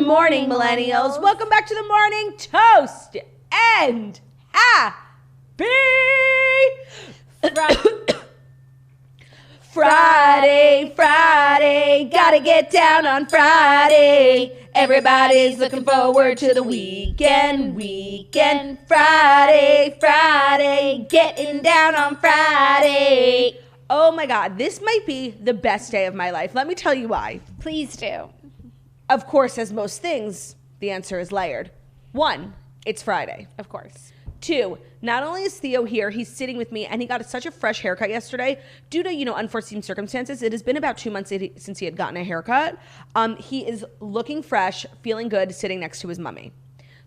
morning, millennials. Welcome back to the Morning Toast and Happy Friday, gotta get down on Friday. Everybody's looking forward to the weekend. Friday, getting down on Friday. Oh my God, this might be the best day of my life. Let me tell you why. Please do. Of course, as most things, the answer is layered. 1, it's Friday. Of course. 2, not only is Theo here, he's sitting with me, and he got such a fresh haircut yesterday. Due to, unforeseen circumstances, it has been about 2 months since he had gotten a haircut. He is looking fresh, feeling good, sitting next to his mummy.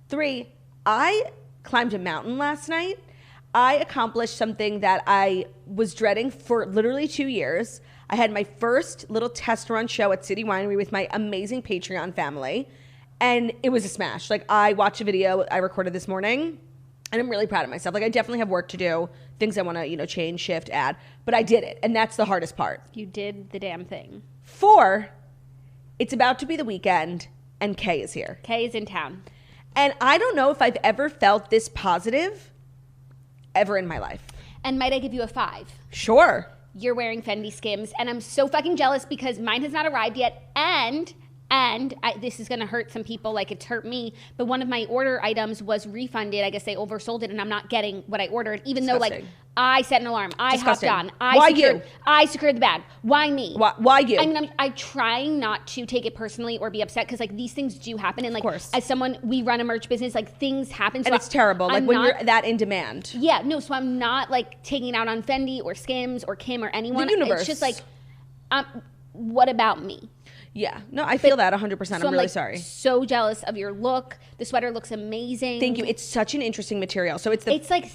3, I climbed a mountain last night. I accomplished something that I was dreading for literally 2 years. I had my first little test run show at City Winery with my amazing Patreon family, and it was a smash. I watched a video I recorded this morning, and I'm really proud of myself. I definitely have work to do, things I want to, change, shift, add, but I did it, and that's the hardest part. You did the damn thing. 4, it's about to be the weekend, and Kay is here. Kay is in town. And I don't know if I've ever felt this positive ever in my life. And might I give you a 5? Sure. You're wearing Fendi Skims, and I'm so fucking jealous because mine has not arrived yet, and this is going to hurt some people like it's hurt me, but one of my order items was refunded. I guess they oversold it, and I'm not getting what I ordered, even Disgusting. though I set an alarm. I Disgusting. hopped on. I secured the bag. Why me? Why you? I mean, I'm trying not to take it personally or be upset because these things do happen, and as someone, we run a merch business, things happen. So and it's terrible. When you're that in demand. Yeah, no. So I'm not taking it out on Fendi or Skims or Kim or anyone. The universe. It's just what about me? Yeah. No, I feel that 100%. I'm really sorry. So jealous of your look. The sweater looks amazing. Thank you. It's such an interesting material. So it's thick.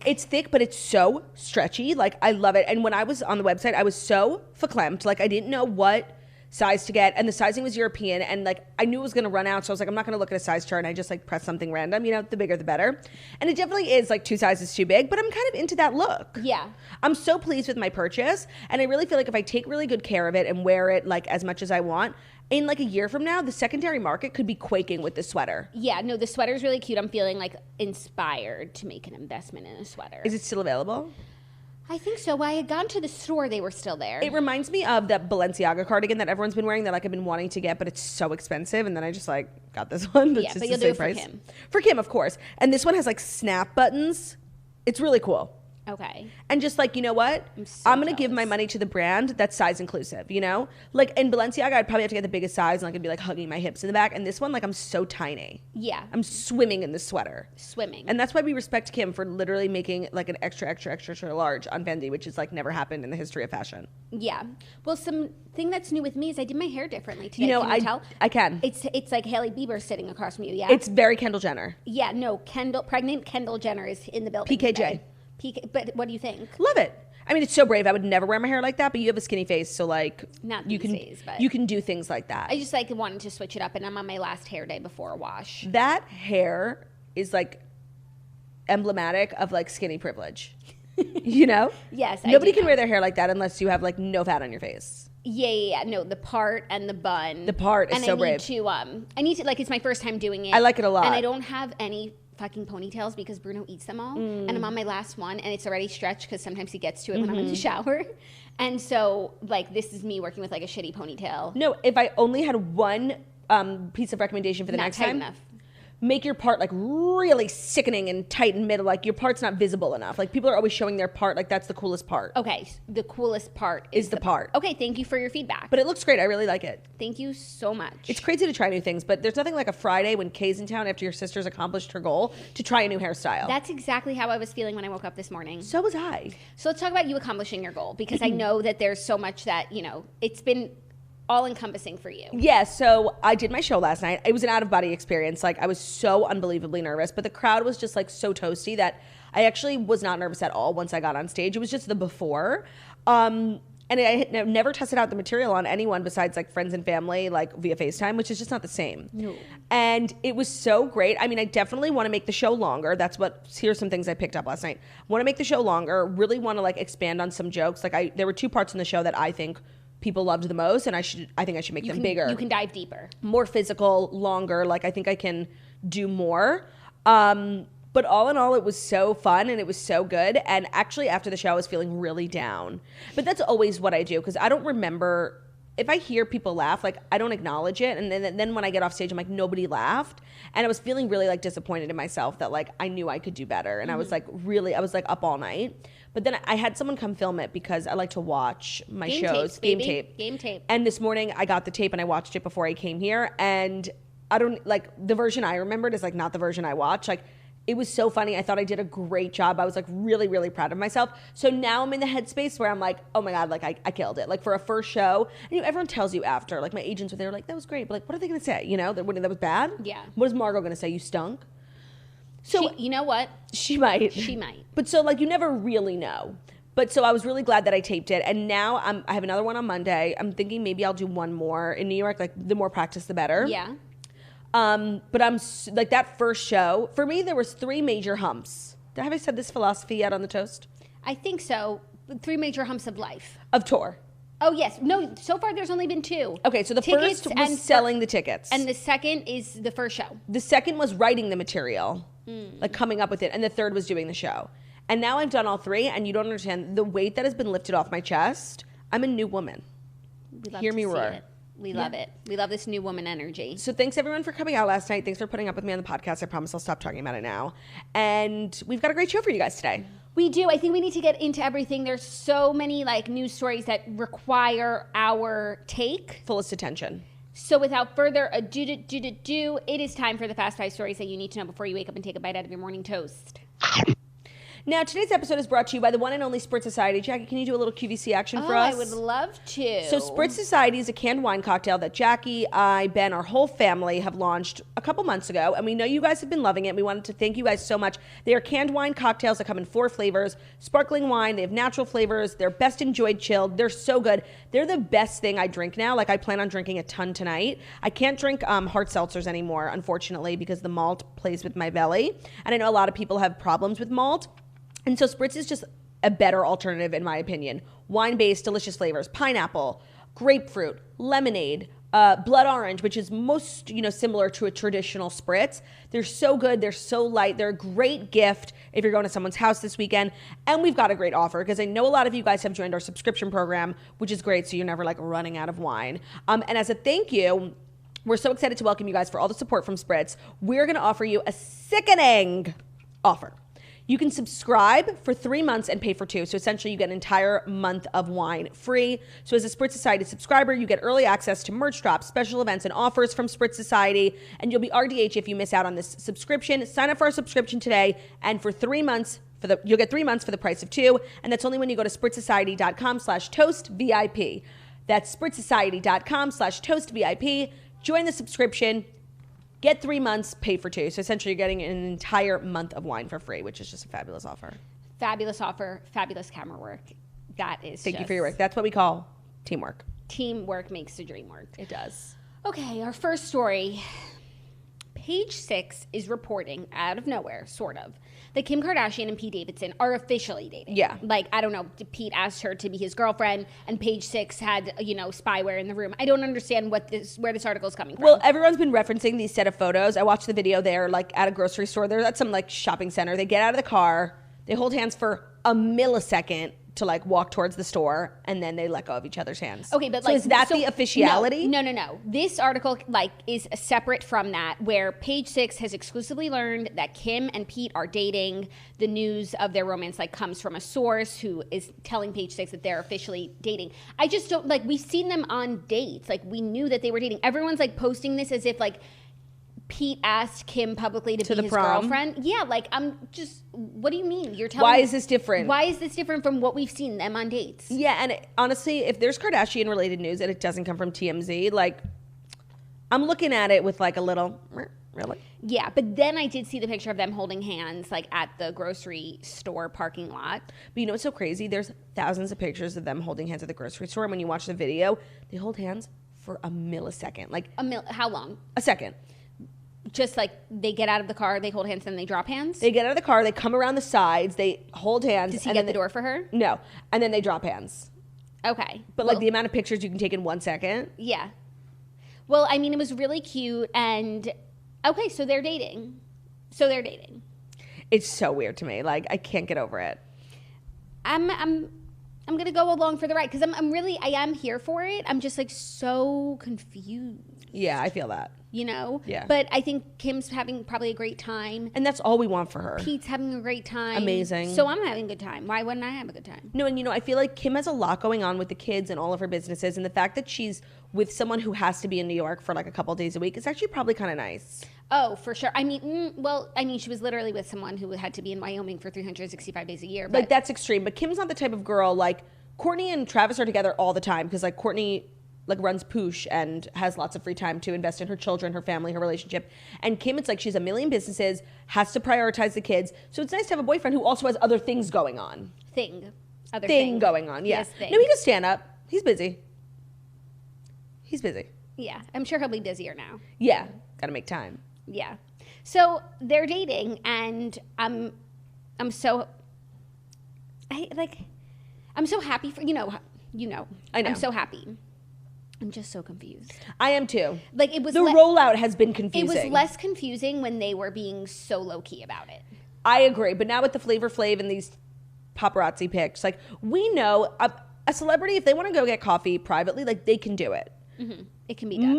It's thick, but it's so stretchy. I love it. And when I was on the website, I was so verklempt. I didn't know what size to get, and the sizing was European, and I knew it was going to run out, so I was I'm not going to look at a size chart, and I just pressed something random. The bigger the better. And it definitely is 2 sizes too big, but I'm kind of into that look. Yeah. I'm so pleased with my purchase, and I really feel if I take really good care of it and wear it as much as I want, in a year from now, the secondary market could be quaking with this sweater. Yeah, no, the sweater's really cute. I'm feeling inspired to make an investment in a sweater. Is it still available? I think so. When I had gone to the store, they were still there. It reminds me of that Balenciaga cardigan that everyone's been wearing that I've been wanting to get, but it's so expensive. And then I just got this one. But yeah, but you'll do it for Kim. For Kim, of course. And this one has snap buttons. It's really cool. Okay. And just you know what? I'm going to give my money to the brand that's size inclusive, in Balenciaga, I'd probably have to get the biggest size and I'd be hugging my hips in the back. And this one, I'm so tiny. Yeah. I'm swimming in this sweater. Swimming. And that's why we respect Kim for literally making an extra, extra, extra, extra large on Fendi, which is never happened in the history of fashion. Yeah. Well, something that's new with me is I did my hair differently today. Can you tell? I can. It's like Hailey Bieber sitting across from you, yeah? It's very Kendall Jenner. Yeah, no, pregnant Kendall Jenner is in the building PKJ. Today. But what do you think? Love it. I mean, it's so brave. I would never wear my hair like that, but you have a skinny face, so not you these can days, but you can do things like that. I just wanted to switch it up, and I'm on my last hair day before a wash. That hair is emblematic of skinny privilege. Yes. Nobody can wear their hair like that unless you have no fat on your face. Yeah. No, the part and the bun. The part is so brave. I need to it's my first time doing it. I like it a lot. And I don't have any fucking ponytails because Bruno eats them all, and I'm on my last one, and it's already stretched because sometimes he gets to it when I'm in the shower, and so this is me working with a shitty ponytail. No, if I only had one piece of recommendation for the next time, enough. Make your part really sickening and tight in middle. Your part's not visible enough. People are always showing their part. That's the coolest part. Okay, the coolest part is the part. Okay, thank you for your feedback. But it looks great. I really like it. Thank you so much. It's crazy to try new things, but there's nothing like a Friday when Kay's in town after your sister's accomplished her goal to try a new hairstyle. That's exactly how I was feeling when I woke up this morning. So was I. So let's talk about you accomplishing your goal, because I know that there's so much that, it's been all-encompassing for you. Yeah, so I did my show last night. It was an out-of-body experience. I was so unbelievably nervous, but the crowd was just so toasty that I actually was not nervous at all once I got on stage. It was just the before. And I had never tested out the material on anyone besides friends and family via FaceTime, which is just not the same. No. And it was so great. I mean, I definitely want to make the show longer. Here's some things I picked up last night. Want to make the show longer, really want to expand on some jokes. There were 2 parts in the show that I think people loved the most, and I think I should make them bigger. You can dive deeper. More physical, longer. Like, I think I can do more. But all in all, it was so fun and it was so good. And actually, after the show, I was feeling really down. But that's always what I do, because I don't remember, if I hear people laugh, like, I don't acknowledge it. And then when I get off stage, I'm like, nobody laughed. And I was feeling really, like, disappointed in myself that, like, I knew I could do better. And I was like, up all night. But then I had someone come film it because I like to watch my shows. Game tape. And this morning I got the tape and I watched it before I came here. And I don't, like, the version I remembered is, like, not the version I watched. Like, it was so funny. I thought I did a great job. I was, like, really, really proud of myself. So now I'm in the headspace where I'm like, oh my God, like, I killed it. Like, for a first show, and, you know, everyone tells you after. Like, my agents were there, like, that was great. But, like, what are they going to say? You know, that was bad? Yeah. What is Margot going to say? You stunk? So you know what? She might. But so, like, you never really know. But so I was really glad that I taped it. And now I have another one on Monday. I'm thinking maybe I'll do one more in New York. Like, the more practice, the better. Yeah. But I'm like, that first show, for me, there was 3 major humps. Have I said this philosophy yet on the toast? I think so. 3 major humps of life. Of tour. Oh, yes. No, so far there's only been 2. Okay, so the Tickets first was selling the tickets. And the second is the first show. The second was writing the material, like coming up with it. And the third was doing the show. And now I've done all 3, and you don't understand the weight that has been lifted off my chest. I'm a new woman. Hear me roar. We love it. We love this new woman energy. So thanks, everyone, for coming out last night. Thanks for putting up with me on the podcast. I promise I'll stop talking about it now. And we've got a great show for you guys today. We do. I think we need to get into everything. There's so many, like, news stories that require our take. Fullest attention. So without further ado, it is time for the Fast 5 stories that you need to know before you wake up and take a bite out of your morning toast. Now, today's episode is brought to you by the one and only Spritz Society. Jackie, can you do a little QVC action for us? I would love to. So Spritz Society is a canned wine cocktail that Jackie, I, Ben, our whole family have launched a couple months ago. And we know you guys have been loving it. We wanted to thank you guys so much. They are canned wine cocktails that come in 4 flavors. Sparkling wine. They have natural flavors. They're best enjoyed chilled. They're so good. They're the best thing I drink now. Like, I plan on drinking a ton tonight. I can't drink hard seltzers anymore, unfortunately, because the malt plays with my belly. And I know a lot of people have problems with malt. And so Spritz is just a better alternative, in my opinion. Wine-based, delicious flavors. Pineapple, grapefruit, lemonade, blood orange, which is most, similar to a traditional Spritz. They're so good. They're so light. They're a great gift if you're going to someone's house this weekend. And we've got a great offer, because I know a lot of you guys have joined our subscription program, which is great, so you're never, like, running out of wine. And as a thank you, we're so excited to welcome you guys for all the support from Spritz. We're going to offer you a sickening offer. You can subscribe for 3 months and pay for 2. So essentially you get an entire month of wine free. So as a Spritz Society subscriber, you get early access to merch drops, special events, and offers from Spritz Society. And you'll be RDH if you miss out on this subscription. Sign up for our subscription today. And for 3 months, you'll get 3 months for the price of 2. And that's only when you go to spritzsociety.com/toastvip. That's spritzsociety.com/toastvip. Join the subscription. Get 3 months, pay for 2. So essentially you're getting an entire month of wine for free, which is just a fabulous offer. Fabulous offer, fabulous camera work. That is Thank you for your work. That's what we call teamwork. Teamwork makes the dream work. It does. Okay, our first story. Page 6 is reporting out of nowhere, sort of, that Kim Kardashian and Pete Davidson are officially dating. Yeah. Like, I don't know, Pete asked her to be his girlfriend, and Page 6 had, spyware in the room. I don't understand where this article is coming from. Well, everyone's been referencing these set of photos. I watched the video there, like, at a grocery store. They're at some, like, shopping center. They get out of the car. They hold hands for a millisecond to, like, walk towards the store, and then they let go of each other's hands. Okay, but, so is that the officiality? No. This article, like, is separate from that, where Page 6 has exclusively learned that Kim and Pete are dating. The news of their romance, like, comes from a source who is telling Page 6 that they're officially dating. I just don't, like, we've seen them on dates. Like, we knew that they were dating. Everyone's, like, posting this as if, like, Pete asked Kim publicly to be his girlfriend. Yeah, like, I'm just, what do you mean? You're telling Why is this different? Why is this different from what we've seen them on dates? Yeah, and honestly, if there's Kardashian-related news and it doesn't come from TMZ, like, I'm looking at it with, like, a little, really? Yeah, but then I did see the picture of them holding hands, like, at the grocery store parking lot. But you know what's so crazy? There's thousands of pictures of them holding hands at the grocery store, and when you watch the video, they hold hands for a millisecond. Like, how long? A second. Just like they get out of the car, they hold hands, then they drop hands? They get out of the car, they come around the sides, they hold hands. Does he get the door for her? No. And then they drop hands. Okay. But like the amount of pictures you can take in 1 second. Yeah. Well, I mean, it was really cute. And okay, so they're dating. It's so weird to me. Like, I can't get over it. I'm gonna go along for the ride because I am here for it. I'm just like so confused. Yeah, I feel that. You know? Yeah. But I think Kim's having probably a great time. And that's all we want for her. Pete's having a great time. Amazing. So I'm having a good time. Why wouldn't I have a good time? No, and I feel like Kim has a lot going on with the kids and all of her businesses, and the fact that she's with someone who has to be in New York for like a couple days a week is actually probably kind of nice. Oh, for sure. I mean, she was literally with someone who had to be in Wyoming for 365 days a year. But like, that's extreme. But Kim's not the type of girl, like, Kourtney and Travis are together all the time because, like, Kourtney, like, runs Poosh and has lots of free time to invest in her children, her family, her relationship. And Kim, it's like she's a million businesses, has to prioritize the kids. So it's nice to have a boyfriend who also has other things going on. Thing Going on, yeah. Yes, thing. No, he does stand up. He's busy. Yeah, I'm sure he'll be busier now. Yeah, gotta make time. Yeah. So they're dating, and I'm so happy for you know. I know. I'm so happy. I'm just so confused. I am too. Like, it was the rollout has been confusing. It was less confusing when they were being so low key about it. I agree, but now with the Flavor Flav and these paparazzi pics, like, we know a celebrity, if they want to go get coffee privately, like, they can do it. Mm-hmm. It can be done.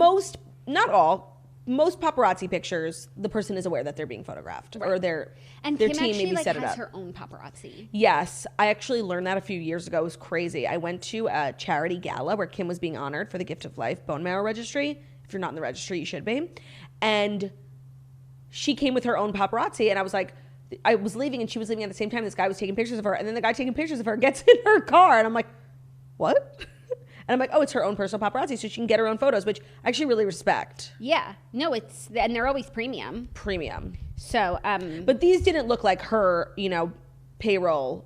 Not all. Most paparazzi pictures, the person is aware that they're being photographed, right. Or their Kim team actually maybe set it has up. her own paparazzi. Yes, I actually learned that a few years ago. It was crazy. I went to a charity gala where Kim was being honored for the Gift of Life bone marrow registry. If you're not in the registry, you should be. And she came with her own paparazzi, and I was like, I was leaving, and she was leaving at the same time. This guy was taking pictures of her, and then the guy taking pictures of her gets in her car, and I'm like, what? And I'm like, oh, it's her own personal paparazzi, so she can get her own photos, which I actually really respect. Yeah. No, and they're always premium. So, but these didn't look like her, payroll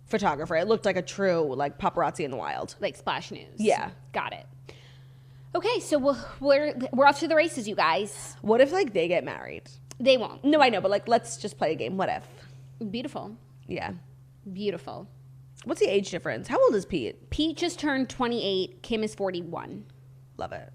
photographer. It looked like a true, like, paparazzi in the wild. Like Splash News. Yeah. Got it. Okay, so we're off to the races, you guys. What if, like, they get married? They won't. No, I know, but, like, let's just play a game. What if? Beautiful. Yeah. Beautiful. What's the age difference? How old is Pete? Pete just turned 28. Kim is 41. Love it.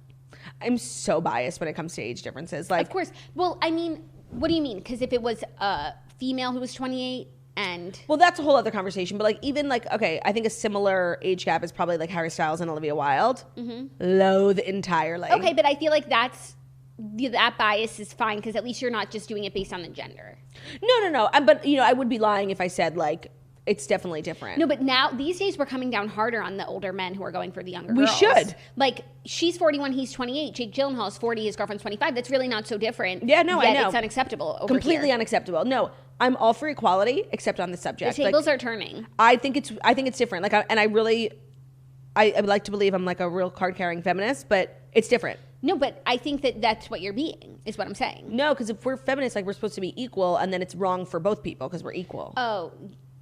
I'm so biased when it comes to age differences. Like, of course. Well, I mean, what do you mean? Because if it was a female who was 28 and... Well, that's a whole other conversation. But, like, even, like, okay, I think a similar age gap is probably, like, Harry Styles and Olivia Wilde. Mm-hmm. Loathe entirely. Okay, but I feel like that bias is fine because at least you're not just doing it based on the gender. No. But, I would be lying if I said, like, it's definitely different. No, but now, these days, we're coming down harder on the older men who are going for the younger girls. We should. Like, she's 41, he's 28. Jake Gyllenhaal is 40, his girlfriend's 25. That's really not so different. Yeah, no, I know. It's unacceptable over Completely here. Unacceptable. No, I'm all for equality, except on this subject. The tables are turning. I think it's different. Like, I would like to believe I'm, like, a real card-carrying feminist, but it's different. No, but I think that's what you're being, is what I'm saying. No, because if we're feminists, like, we're supposed to be equal, and then it's wrong for both people because we're equal. Oh,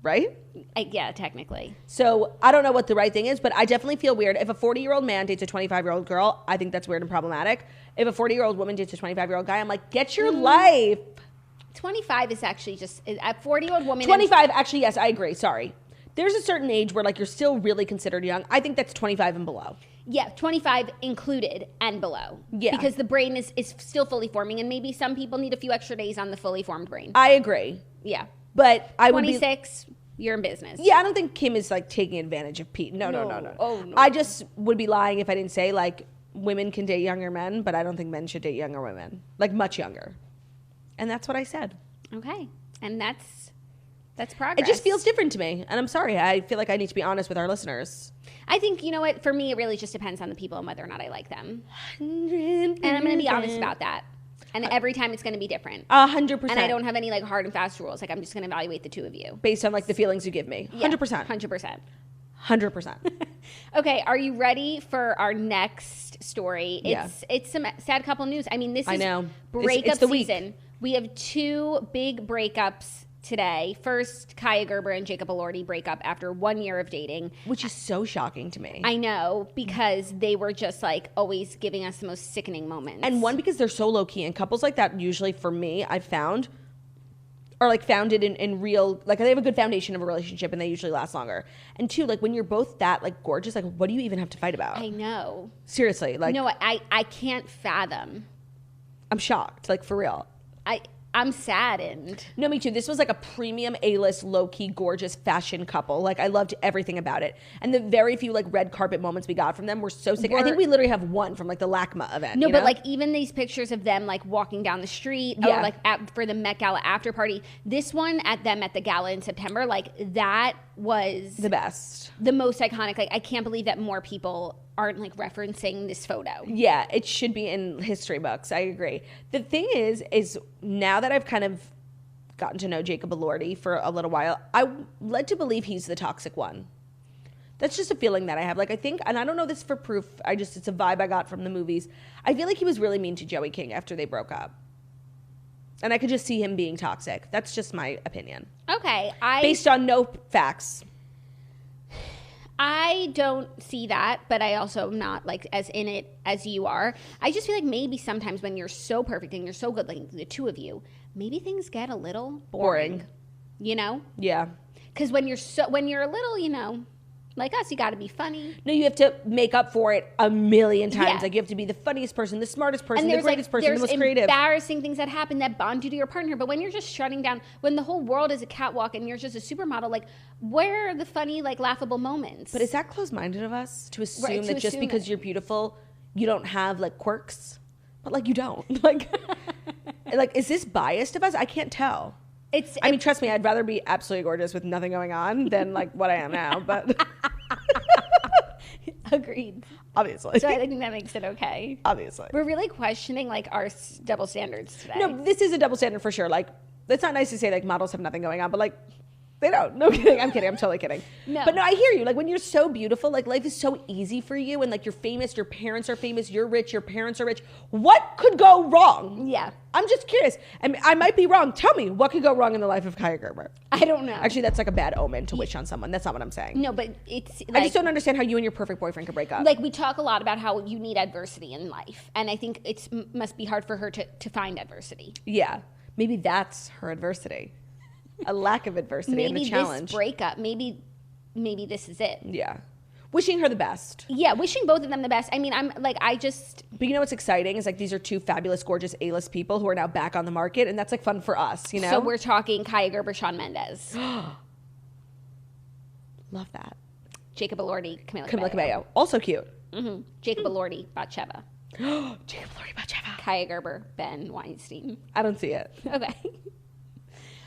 right? Yeah, technically. So I don't know what the right thing is, but I definitely feel weird. If a 40-year-old man dates a 25-year-old girl, I think that's weird and problematic. If a 40-year-old woman dates a 25-year-old guy, I'm like, get your life. 25 is actually just a 40-year-old woman. 25, actually, yes, I agree. Sorry. There's a certain age where, like, you're still really considered young. I think that's 25 and below. Yeah, 25 included and below. Yeah. Because the brain is still fully forming, and maybe some people need a few extra days on the fully formed brain. I agree. Yeah. But I would 26, you're in business. Yeah, I don't think Kim is, like, taking advantage of Pete. No. Oh, no. I just would be lying if I didn't say, like, women can date younger men, but I don't think men should date younger women. Like, much younger. And that's what I said. Okay. And that's progress. It just feels different to me. And I'm sorry. I feel like I need to be honest with our listeners. I think, you know what? For me, it really just depends on the people and whether or not I like them. And I'm going to be honest about that. And every time it's going to be different. 100%. And I don't have any, like, hard and fast rules. Like, I'm just going to evaluate the two of you. Based on, like, the feelings you give me. 100%. 100%. 100%. Okay, are you ready for our next story? It's some sad couple news. I mean, this is breakup season. Week. We have two big breakups today. First, Kaia Gerber and Jacob Elordi break up after 1 year of dating. Which is so shocking to me. I know, because they were just, like, always giving us the most sickening moments. And one, because they're so low-key. And couples like that, usually, for me, I've found, are like founded in real, like they have a good foundation of a relationship and they usually last longer. And two, like when you're both that like gorgeous, like what do you even have to fight about? I know. Seriously, like no, I can't fathom. I'm shocked, like for real. I'm saddened. No, me too. This was like a premium A-list, low-key, gorgeous fashion couple. Like I loved everything about it. And the very few like red carpet moments we got from them were so sick. I think we literally have one from like the LACMA event. No, you but know? like even these pictures of them like walking down the street or like for the Met Gala after party. This one at the gala in September, like that was the best. The most iconic. Like I can't believe that more people aren't like referencing this photo. Yeah, it should be in history books. I agree. The thing is now that I've kind of gotten to know Jacob Elordi for a little while, I'm led to believe he's the toxic one. That's just a feeling that I have. Like I think, and I don't know this for proof, it's a vibe I got from the movies. I feel like he was really mean to Joey King after they broke up. And I could just see him being toxic. That's just my opinion. Okay. Based on no facts. I don't see that, but I also am not like as in it as you are. I just feel like maybe sometimes when you're so perfect and you're so good, like the two of you, maybe things get a little boring. You know? Yeah. Because when you're a little, you know, like us, you got to be funny. No, you have to make up for it a million times. Yeah. Like you have to be the funniest person, the smartest person, And the greatest person, the most creative. There's embarrassing things that happen that bond you to your partner. But when you're just shutting down, when the whole world is a catwalk and you're just a supermodel, like where are the funny, like laughable moments? But is that closed-minded of us to assume that just because you're beautiful, you don't have like quirks? But like you don't. Like, like is this biased of us? I can't tell. I mean, trust me, I'd rather be absolutely gorgeous with nothing going on than like what I am now. But agreed. Obviously. So I think that makes it okay. Obviously. We're really questioning like our double standards today. No, this is a double standard for sure. Like, it's not nice to say like models have nothing going on, but like they don't. No kidding. I'm kidding. I'm totally kidding. No. But no, I hear you. Like when you're so beautiful, like life is so easy for you and like you're famous, your parents are famous, you're rich, your parents are rich. What could go wrong? Yeah. I'm just curious. And I might be wrong. Tell me what could go wrong in the life of Kaia Gerber. I don't know. Actually, that's like a bad omen to wish on someone. That's not what I'm saying. No, but it's like, I just don't understand how you and your perfect boyfriend could break up. Like we talk a lot about how you need adversity in life. And I think it must be hard for her to find adversity. Yeah. Maybe that's her adversity. A lack of adversity and a challenge. Maybe this breakup, maybe this is it. Yeah. Wishing her the best. Yeah, wishing both of them the best. I mean, But you know what's exciting is like these are two fabulous, gorgeous A-list people who are now back on the market, and that's like fun for us, you know? So we're talking Kaia Gerber, Shawn Mendes. Love that. Jacob Elordi, Camila Cabello. Also cute. Mm-hmm. Jacob Elordi, Batsheva. Jacob Elordi, Batsheva. Kaia Gerber, Ben Weinstein. I don't see it. Okay.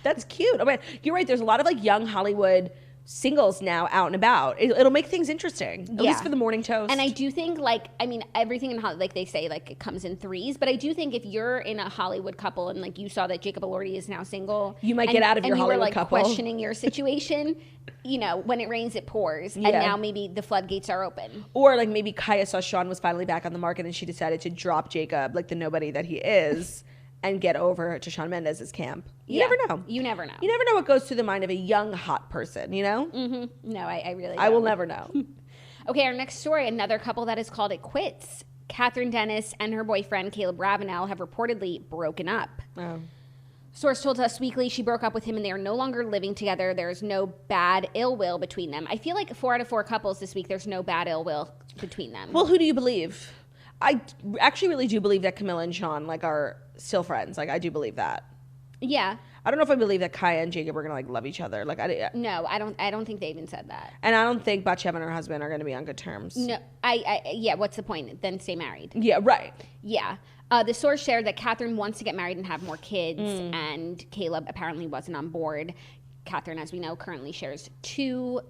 That's cute. Oh man, you're right. There's a lot of like young Hollywood singles now out and about. It'll make things interesting, at least for the morning toast. And I do think, like, I mean, everything in Hollywood, like they say, like it comes in threes. But I do think if you're in a Hollywood couple and like you saw that Jacob Elordi is now single, you might get out of your Hollywood couple. And you were like questioning your situation. You know, when it rains, it pours, and now maybe the floodgates are open. Or like maybe Kaia saw Shawn was finally back on the market, and she decided to drop Jacob, like the nobody that he is. And get over to Shawn Mendes' camp. You never know. You never know. You never know what goes through the mind of a young, hot person, you know? Mm-hmm. No, I really don't. I will never know. Okay, our next story, another couple that has called it quits. Kathryn Dennis and her boyfriend, Chleb Ravenell, have reportedly broken up. Oh. Source told Us Weekly she broke up with him and they are no longer living together. There's no bad ill will between them. I feel like 4 out of 4 couples this week, there's no bad ill will between them. Well, who do you believe? I actually really do believe that Camila and Shawn like are still friends. Like I do believe that. Yeah. I don't know if I believe that Kaia and Jacob are gonna like love each other. Like No, I don't think they even said that. And I don't think Batsheva and her husband are gonna be on good terms. No, yeah. What's the point? Then stay married. Yeah, right. Yeah. The source shared that Kathryn wants to get married and have more kids, and Chleb apparently wasn't on board. Kathryn, as we know, currently shares 2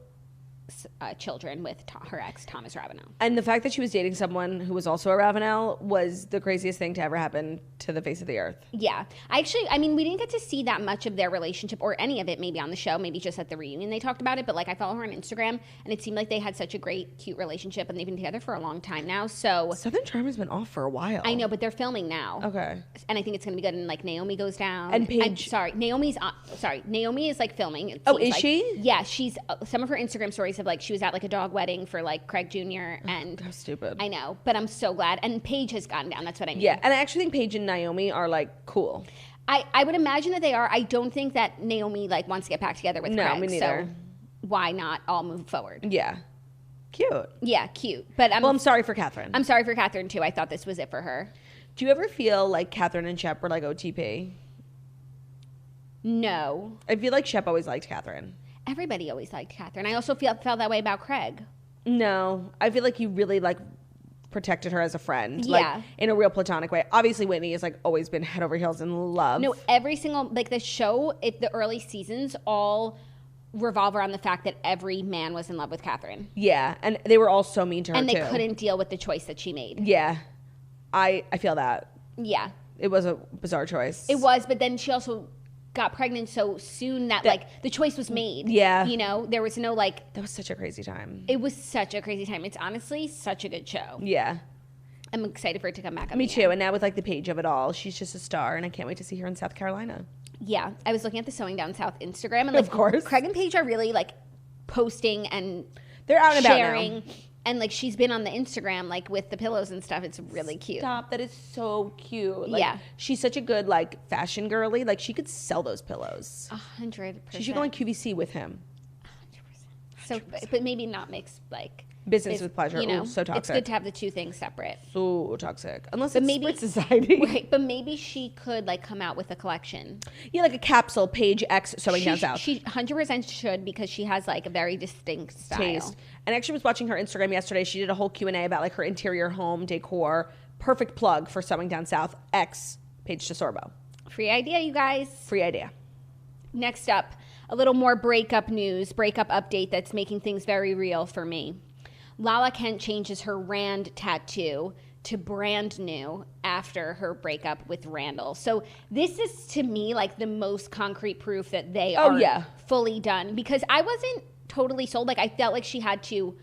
children with her ex, Thomas Ravenell. And the fact that she was dating someone who was also a Ravenell was the craziest thing to ever happen to the face of the earth. Yeah. I mean, we didn't get to see that much of their relationship or any of it maybe on the show, maybe just at the reunion they talked about it, but like I follow her on Instagram and it seemed like they had such a great, cute relationship and they've been together for a long time now, so. Southern Charm has been off for a while. I know, but they're filming now. Okay. And I think it's going to be good, and like Naomi goes down. And Paige. Naomi is like filming. Is she? Yeah, she's, some of her Instagram stories have like, she was at like a dog wedding for like Craig Jr. and how stupid. I know, but I'm so glad. And Paige has gotten down. That's what I mean. Yeah, and I actually think Paige and Naomi are like cool. I would imagine that they are. I don't think that Naomi like wants to get back together with Craig. Me neither. So why not all move forward? Yeah. Cute. Yeah, cute. But I'm sorry for Kathryn. I'm sorry for Kathryn too. I thought this was it for her. Do you ever feel like Kathryn and Shep were like OTP? No. I feel like Shep always liked Kathryn. Everybody always liked Kathryn. I also felt that way about Craig. No. I feel like he really like protected her as a friend. Yeah. Like in a real platonic way. Obviously Whitney has like always been head over heels in love. No, every single, like the show, the early seasons all revolve around the fact that every man was in love with Kathryn. Yeah. And they were all so mean to her and they too. couldn't deal with the choice that she made. Yeah. I feel that. Yeah. It was a bizarre choice. It was, but then she also got pregnant so soon that like the choice was made. Yeah. You know, there was no like. That was such a crazy time. It was such a crazy time. It's honestly such a good show. Yeah. I'm excited for it to come back up. Me again. too. And now with like the page of it all, she's just a star and I can't wait to see her in South Carolina. Yeah. I was looking at the Sewing Down South Instagram and like of course. Craig and Paige are really like posting and they're out and sharing. about now. And like she's been on the Instagram like with the pillows and stuff. It's really cute. Stop. That is so cute. Like, yeah. She's such a good like fashion girly. Like she could sell those pillows. 100%. She should go on QVC with him. 100%. So, but maybe not mix like business with pleasure. You know, ooh, so toxic. it's good to have the two things separate. So toxic. Unless but it's maybe, Spritz Society. Right, but maybe she could like come out with a collection. Yeah, like a capsule, Page X Sewing Down South. She 100% should because she has like a very distinct style. Taste. And actually was watching her Instagram yesterday. She did a whole Q&A about like her interior home decor. Perfect plug for Sewing Down South X Page DeSorbo. Free idea, you guys. Free idea. Next up, a little more breakup news, breakup update that's making things very real for me. Lala Kent changes her Rand tattoo to brand new after her breakup with Randall. So this is to me like the most concrete proof that they are fully done because I wasn't totally sold. Like I felt like she had to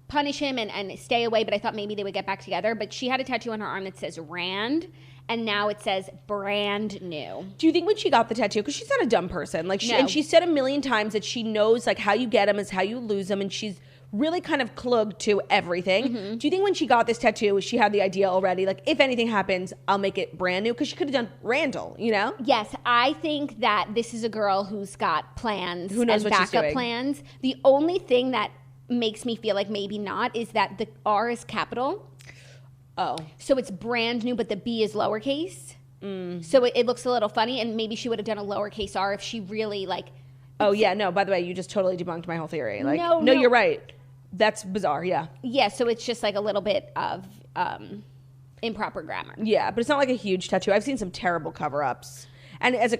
punish him and stay away, but I thought maybe they would get back together. But she had a tattoo on her arm that says Rand, and now it says brand new. Do you think when she got the tattoo, because she's not a dumb person, like No. and she said a million times that she knows like how you get them is how you lose them, and she's really kind of clugged to everything. Mm-hmm. Do you think when she got this tattoo, she had the idea already, like if anything happens, I'll make it brand new? Because she could have done Randall, you know? Yes, I think that this is a girl who's got plans Who knows and what she's backup doing. plans. The only thing that makes me feel like maybe not is that the R is capital. Oh. So it's brand new, but the B is lowercase. So it looks a little funny, and maybe she would have done a lowercase R if she really like. Oh yeah, no, by the way, you just totally debunked my whole theory. Like No. you're right. That's bizarre, yeah. Yeah, so it's just like a little bit of improper grammar. Yeah, but it's not like a huge tattoo. I've seen some terrible cover-ups. And as it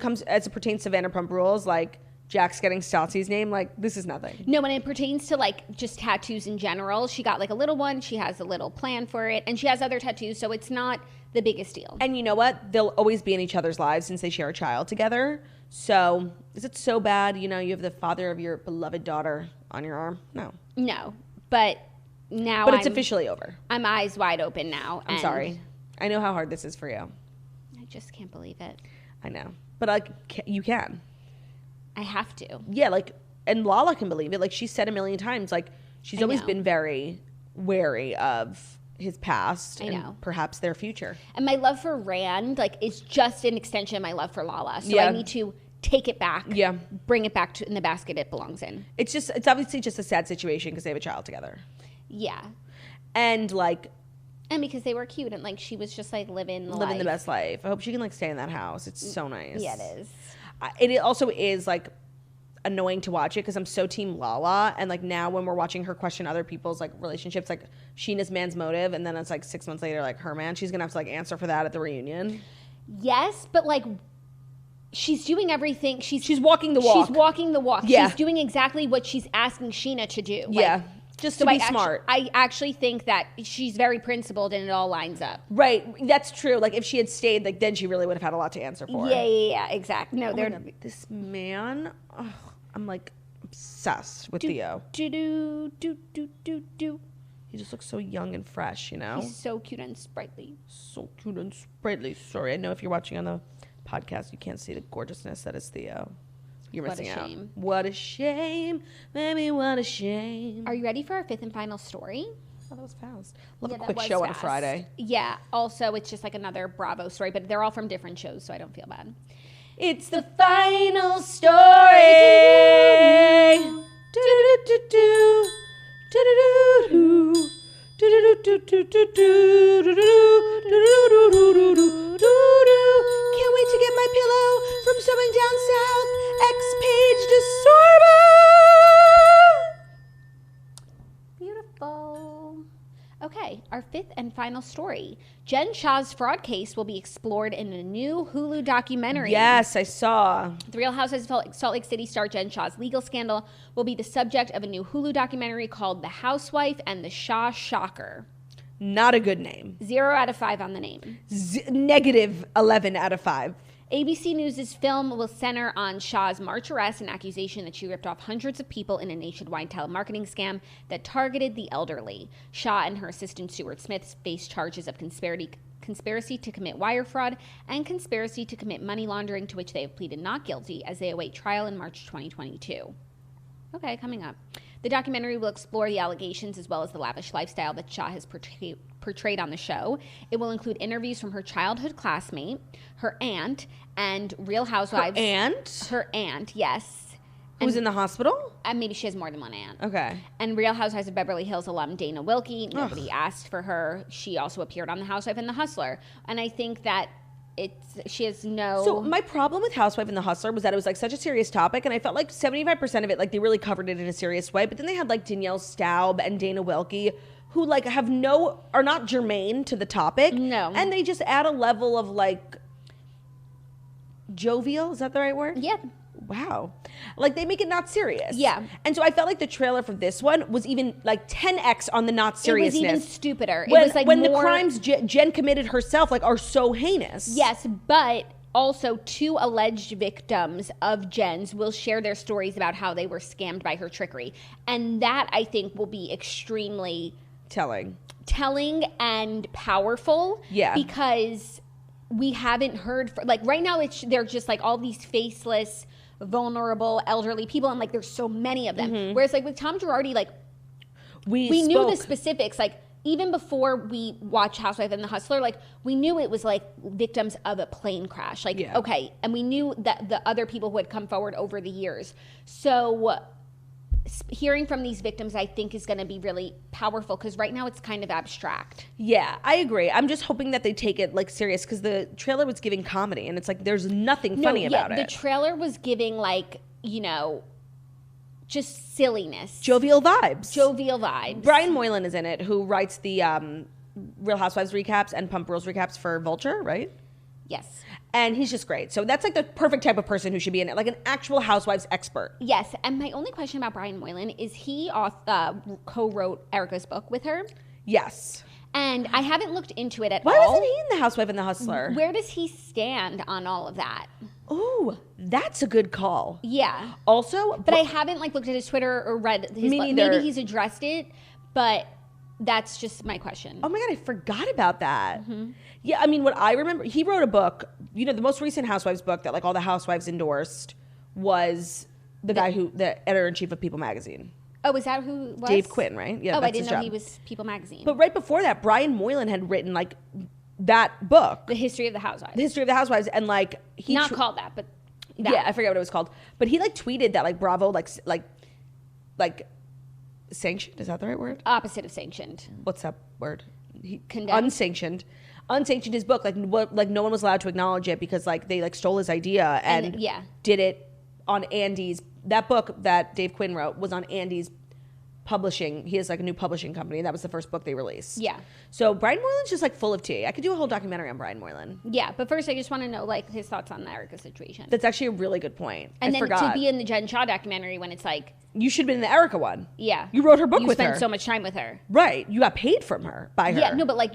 pertains to Vanderpump Rules, like Jack's getting Staltzy's name, like this is nothing. No, when it pertains to like just tattoos in general, she got like a little one, she has a little plan for it, and she has other tattoos, so it's not the biggest deal. And you know what? They'll always be in each other's lives since they share a child together. So is it so bad, you know, you have the father of your beloved daughter on your arm? No. No, but now But it's officially over. I'm eyes wide open now. I'm sorry. I know how hard this is for you. I just can't believe it. I know. But like, you can. I have to. Yeah, like, and Lala can believe it. Like, she said a million times, like, she's always been very wary of his past and perhaps their future. And my love for Rand, like, is just an extension of my love for Lala. So I need to take it back. Yeah. Bring it back in the basket it belongs in. It's obviously just a sad situation because they have a child together. Yeah. And, like... And because they were cute and, like, she was just, like, living the best life. I hope she can, like, stay in that house. It's so nice. Yeah, it is. It also is, like, annoying to watch it because I'm so team Lala. And, like, now when we're watching her question other people's, like, relationships, like, Sheena's man's motive, and then it's, like, 6 months later, like, her man, she's going to have to, like, answer for that at the reunion. Yes, but, like... She's doing everything. She's walking the walk. She's walking the walk. Yeah. She's doing exactly what she's asking Sheena to do. Yeah. Just to be smart. I actually think that she's very principled and it all lines up. Right. That's true. Like, if she had stayed, like, then she really would have had a lot to answer for. Yeah, exactly. No, they're... This man, I'm, like, obsessed with Theo. Do. He just looks so young and fresh, you know? He's so cute and sprightly. So cute and sprightly. Sorry, I know if you're watching on the podcast, you can't see the gorgeousness that is Theo. You're missing out. What a shame. Baby, what a shame. Are you ready for our fifth and final story? Oh, that was fast. Love a quick show on a Friday. Yeah. Also, it's just like another Bravo story, but they're all from different shows, so I don't feel bad. It's the final story. Do-do-do-do-do. Do-do-do-do. Can't wait to get my pillow from Sewing Down South. X-Page Desorba. Beautiful. Okay, our fifth and final story. Jen Shah's fraud case will be explored in a new Hulu documentary. Yes, I saw. The Real Housewives of Salt Lake City star Jen Shah's legal scandal will be the subject of a new Hulu documentary called The Housewife and the Shah Shocker. Not a good name. 0 out of 5 on the name. Negative 11 out of 5. ABC News' film will center on Shah's March arrest and accusation that she ripped off hundreds of people in a nationwide telemarketing scam that targeted the elderly. Shah and her assistant Stuart Smith face charges of conspiracy to commit wire fraud and conspiracy to commit money laundering, to which they have pleaded not guilty as they await trial in March 2022. Okay, coming up. The documentary will explore the allegations as well as the lavish lifestyle that Shah has portrayed on the show. It will include interviews from her childhood classmate, her aunt, and Real Housewives. Her aunt? Her aunt, yes. Who's in the hospital? And maybe she has more than one aunt. Okay. And Real Housewives of Beverly Hills alum Dana Wilkie. Nobody asked for her. She also appeared on The Housewife and the Hustler. And I think that she has no... So my problem with Housewife and the Hustler was that it was like such a serious topic, and I felt like 75% of it, like they really covered it in a serious way, but then they had like Danielle Staub and Dana Wilkie who like are not germane to the topic. No. And they just add a level of like jovial, is that the right word? Yeah. Wow. Like they make it not serious. Yeah. And so I felt like the trailer for this one was even like 10x on the not seriousness. It was even stupider. When, it was like when more... the crimes Jen committed herself like are so heinous. Yes, but also 2 alleged victims of Jen's will share their stories about how they were scammed by her trickery. And that I think will be extremely telling and powerful. Yeah. Because we haven't heard like right now they're just like all these faceless, vulnerable, elderly people, and like there's so many of them. Mm-hmm. Whereas like with Tom Girardi, like we knew the specifics, like even before we watched Housewife and the Hustler, like we knew it was like victims of a plane crash. Like, okay. And we knew that the other people who had come forward over the years. So hearing from these victims, I think, is going to be really powerful because right now it's kind of abstract. Yeah, I agree. I'm just hoping that they take it like serious because the trailer was giving comedy and it's like there's nothing funny about it. The trailer was giving like, you know, just silliness. Jovial vibes. Brian Moylan is in it, who writes the Real Housewives recaps and Pump Rules recaps for Vulture, right? Yes. And he's just great. So that's like the perfect type of person who should be in it, like an actual housewives expert. Yes. And my only question about Brian Moylan is he co-wrote Erica's book with her? Yes. And I haven't looked into it at all. Why wasn't he in The Housewife and the Hustler? Where does he stand on all of that? Ooh, that's a good call. Yeah. Also, but I haven't like looked at his Twitter or read his book. Maybe he's addressed it, but that's just my question. Oh my God, I forgot about that. Mm-hmm. Yeah, I mean, what I remember, he wrote a book, you know, the most recent Housewives book that like all the housewives endorsed was the editor-in-chief of People Magazine. Oh, is that who it was? Dave Quinn, right? Yeah, oh, that's I didn't his know job. he was People Magazine. But right before that, Brian Moylan had written like that book. The History of the Housewives. The History of the Housewives. And like, he... Not called that, but that. Yeah, I forget what it was called. But he like tweeted that like Bravo, like sanctioned, is that the right word? Opposite of sanctioned. What's that word? Condemned. Unsanctioned his book, like no one was allowed to acknowledge it because like they like stole his idea and did it on Andy's. That book that Dave Quinn wrote was on Andy's publishing. He has like a new publishing company. That was the first book they released. Yeah. So Brian Moylan's just like full of tea. I could do a whole documentary on Brian Moylan. Yeah, but first I just want to know like his thoughts on the Erica situation. That's actually a really good point. And I then forgot. to be in the Jen Shah documentary when it's like you should have been in the Erica one. Yeah. You wrote her book with her. You spent so much time with her. Right. You got paid from her by her. Yeah, no, but like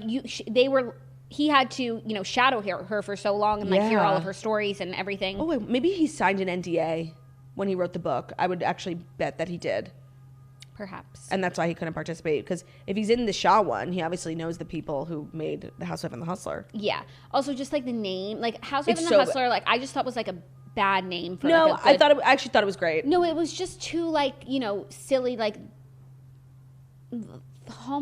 he had to, you know, shadow her for so long and like hear all of her stories and everything. Oh, wait, maybe he signed an NDA when he wrote the book. I would actually bet that he did. Perhaps. And that's why he couldn't participate. Because if he's in the Shah one, he obviously knows the people who made The Housewife and the Hustler. Yeah. Also, just like the name, like Housewife and the Hustler, like I just thought was like a bad name for no, like I actually thought it was great. No, it was just too like, you know, silly, like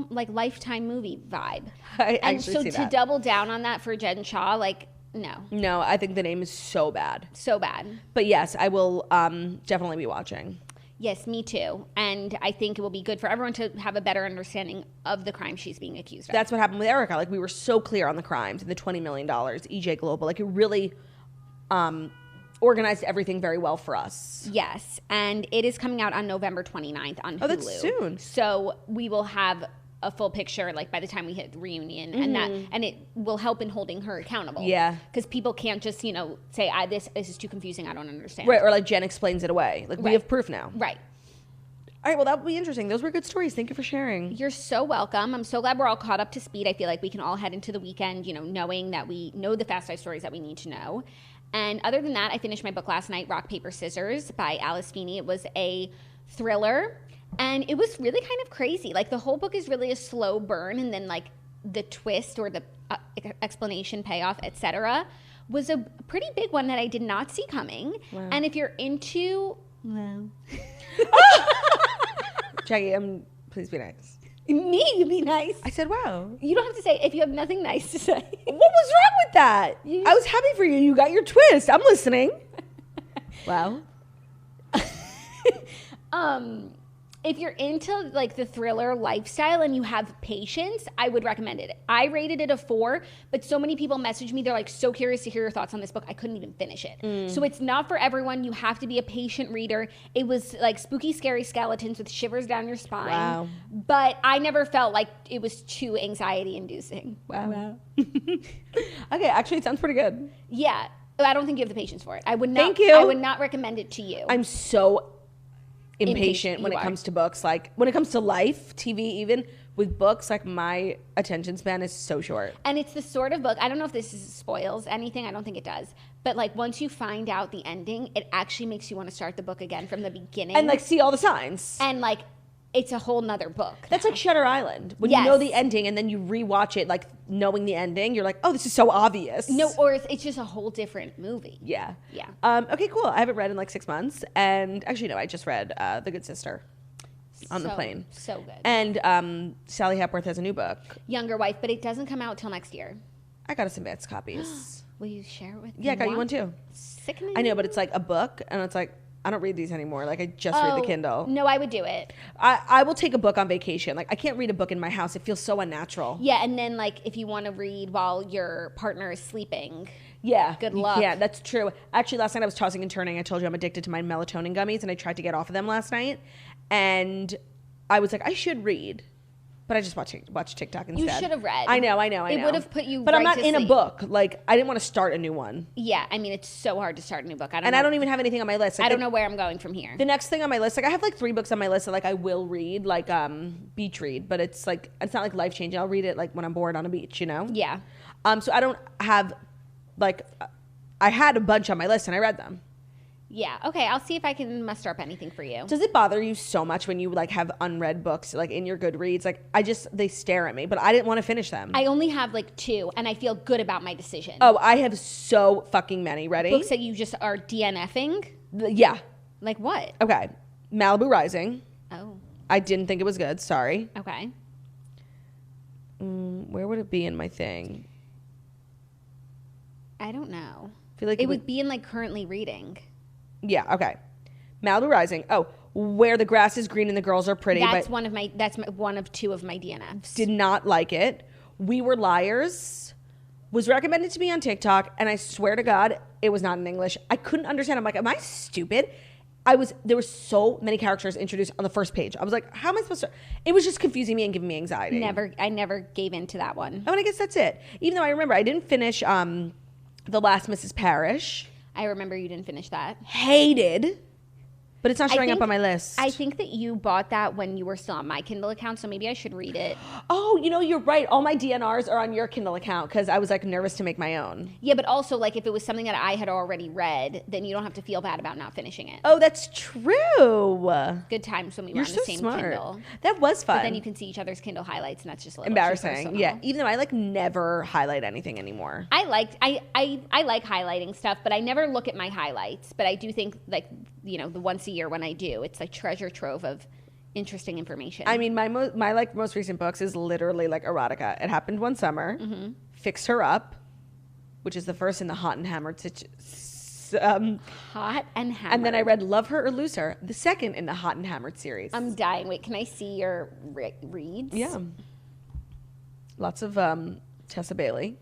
Lifetime movie vibe. I and actually so see to that. double down on that for Jen Shah, like No, I think the name is so bad. So bad. But yes, I will definitely be watching. Yes, me too. And I think it will be good for everyone to have a better understanding of the crime she's being accused of. That's what happened with Erica. Like, we were so clear on the crimes and the $20 million, EJ Global. Like, it really organized everything very well for us. Yes. And it is coming out on November 29th on Hulu. Oh, that's soon. So we will have a full picture, like, by the time we hit the reunion, and it will help in holding her accountable. Yeah. Because people can't just, say, this is too confusing, I don't understand. Right, or like Jen explains it away. Like, we have proof now. Right. All right, well, that will be interesting. Those were good stories. Thank you for sharing. You're so welcome. I'm so glad we're all caught up to speed. I feel like we can all head into the weekend, knowing that we know the Fast Five stories that we need to know. And other than that, I finished my book last night, Rock, Paper, Scissors by Alice Feeney. It was a thriller, and it was really kind of crazy. Like, the whole book is really a slow burn, and then, like, the twist or the explanation, payoff, etc., was a pretty big one that I did not see coming. Wow. And if you're into... Well... Jackie, please be nice. Me be nice. I said, wow. You don't have to say if you have nothing nice to say. What was wrong with that? I was happy for you. You got your twist. I'm listening. Wow. If you're into, like, the thriller lifestyle and you have patience, I would recommend it. I rated it a 4, but so many people messaged me. They're, like, so curious to hear your thoughts on this book. I couldn't even finish it. So it's not for everyone. You have to be a patient reader. It was, like, spooky, scary skeletons with shivers down your spine. Wow. But I never felt like it was too anxiety-inducing. Wow. Okay, actually, it sounds pretty good. Yeah. I don't think you have the patience for it. I would not. Thank you. I would not recommend it to you. I'm so impatient when it comes to books. Like, when it comes to life, TV, even with books, like, my attention span is so short. And it's the sort of book, I don't know if this spoils anything, I don't think it does, but, like, once you find out the ending, it actually makes you want to start the book again from the beginning. And, like, see all the signs. And, like, it's a whole nother book. That's like Shutter Island. When you know the ending and then you rewatch it, like, knowing the ending, you're like, oh, this is so obvious. No, or it's just a whole different movie. Yeah. Yeah. Okay, cool. I haven't read in like 6 months. And actually, no, I just read The Good Sister on the plane. So good. And Sally Hepworth has a new book. Younger Wife, but it doesn't come out till next year. I got us advanced copies. Will you share it with me? Yeah, I got you one too. Sickening. I know, but it's like a book, and it's like, I don't read these anymore. Like, I just read the Kindle. No, I would do it. I will take a book on vacation. Like, I can't read a book in my house. It feels so unnatural. Yeah, and then, like, if you want to read while your partner is sleeping. Yeah. Good luck. Yeah, that's true. Actually, last night I was tossing and turning. I told you I'm addicted to my melatonin gummies, and I tried to get off of them last night. And I was like, I should read. But I just watched TikTok instead. You should have read. I know. It would have put you But right I'm not to in sleep. a book. Like, I didn't want to start a new one. Yeah, I mean, it's so hard to start a new book. I don't even have anything on my list. Like, I don't know where I'm going from here. The next thing on my list, like, I have like 3 books on my list that like I will read, like beach read, but it's like, it's not like life changing. I'll read it like when I'm bored on a beach, you know? Yeah. So I don't have like, I had a bunch on my list and I read them. Yeah. Okay. I'll see if I can muster up anything for you. Does it bother you so much when you like have unread books like in your Goodreads? Like, they stare at me, but I didn't want to finish them. I only have like 2, and I feel good about my decision. Oh, I have so fucking many. Ready? Books that you just are DNFing? Yeah. Like what? Okay. Malibu Rising. Oh. I didn't think it was good. Sorry. Okay. Where would it be in my thing? I don't know. I feel like it would be in like currently reading. Yeah, okay. Malibu Rising. Oh, Where the Grass is Green and the Girls Are Pretty. That's one of 2 of my DNFs. Did not like it. We Were Liars was recommended to me on TikTok, and I swear to God, it was not in English. I couldn't understand. I'm like, am I stupid? There were so many characters introduced on the first page. I was like, how am I supposed to? It was just confusing me and giving me anxiety. I never gave in to that one. Oh, and I guess that's it. Even though I remember I didn't finish The Last Mrs. Parrish. I remember you didn't finish that. Hated. But it's not showing up on my list. I think that you bought that when you were still on my Kindle account, so maybe I should read it. Oh, you're right. All my DNRs are on your Kindle account because I was like nervous to make my own. Yeah, but also like if it was something that I had already read, then you don't have to feel bad about not finishing it. Oh, that's true. Good times when we were You're on so the same smart. Kindle. That was fun. But then you can see each other's Kindle highlights, and that's just a little embarrassing. Yeah, even though I like never highlight anything anymore. I like highlighting stuff, but I never look at my highlights. But I do think like the once a year when I do, it's like treasure trove of interesting information. I mean, my like most recent books is literally like erotica. It happened one summer. Mm-hmm. Fixed Her Up. which is the first in the Hot and Hammered Hot and Hammered. and then I read Love Her or Lose Her, the second in the Hot and Hammered series. I'm dying. Wait, can I see your reads? Yeah. Lots of Tessa Bailey.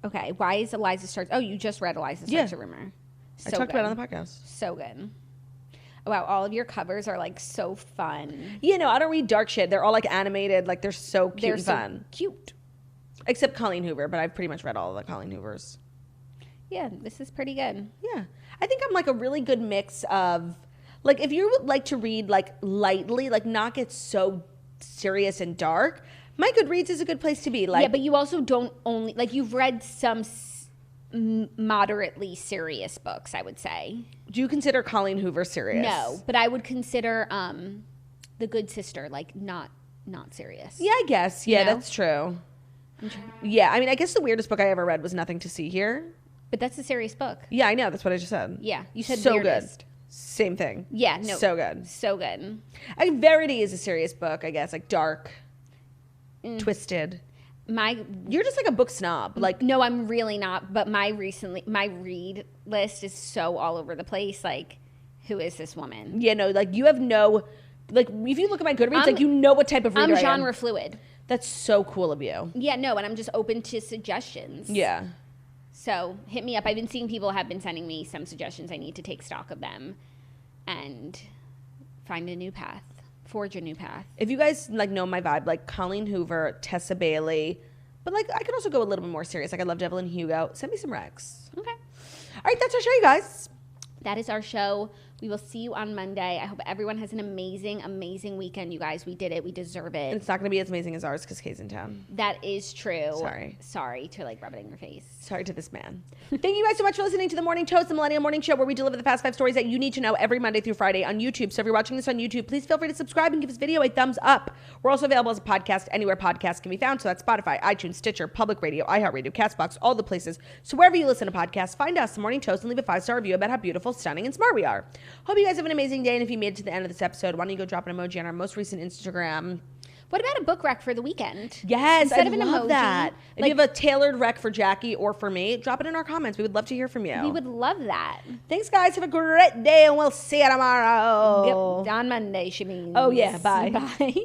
Okay, why is Eliza Starks? Oh, you just read Eliza Starks a Rumor. I talked about it on the podcast. So good. Wow, all of your covers are like so fun. You know, I don't read dark shit. They're all like animated. Like they're so cute and fun. Cute. Except Colleen Hoover, but I've pretty much read all of the Colleen Hoovers. Yeah, this is pretty good. Yeah. I think I'm like a really good mix of, like, if you would like to read like lightly, like not get so serious and dark, My Goodreads is a good place to be. Like, yeah, but you also don't only, like, you've read some moderately serious books, I would say. Do you consider Colleen Hoover serious? No, but I would consider The Good Sister, like, not serious. Yeah, I guess. Yeah, You know? that's true. Yeah, I mean, I guess the weirdest book I ever read was Nothing to See Here. But that's a serious book. Yeah, I know. That's what I just said. Yeah, you said so weirdest. Good. Same thing. Yeah, no. So good. So good. I mean, Verity is a serious book, I guess. Like dark, twisted. You're just like a book snob. Like, No, I'm really not. But my read list is so all over the place. Like, who is this woman? yeah, no, like you have no, like if you look at my Goodreads, like you know what type of reader I'm I am. genre fluid. That's so cool of you. Yeah, no, and I'm just open to suggestions. Yeah. So hit me up. I've been seeing people have been sending me some suggestions. I need to take stock of them and find a new path, forge a new path. If you guys like know my vibe, like Colleen Hoover, Tessa Bailey, but like I could also go a little bit more serious. Like I love Evelyn Hugo. Send me some recs. Okay. All right, that's our show, you guys. That is our show. We will see you on Monday. I hope everyone has an amazing, amazing weekend, you guys. We did it. We deserve And it. it's not going to be as amazing as ours because Kay's in town. That is true. Sorry to like rub it in your face. Sorry to this man. Thank you guys so much for listening to The Morning Toast, the Millennial Morning Show, where we deliver the past 5 stories that you need to know every Monday through Friday on YouTube. So if you're watching this on YouTube, please feel free to subscribe and give this video a thumbs up. We're also available as a podcast anywhere podcasts can be found. So that's Spotify, iTunes, Stitcher, Public Radio, iHeartRadio, CastBox, all the places. So wherever you listen to podcasts, find us, The Morning Toast, and leave a 5-star review about how beautiful, stunning, and smart we are. Hope you guys have an amazing day. And if you made it to the end of this episode, why don't you go drop an emoji on our most recent Instagram? What about a book rec for the weekend? Yes, Instead I of an love emoji, that. If like- you have a tailored rec for Jackie or for me, drop it in our comments. We would love to hear from you. We would love that. Thanks, guys. Have a great day, and we'll see you tomorrow. On Monday, she means. Oh, yeah. Bye. Bye.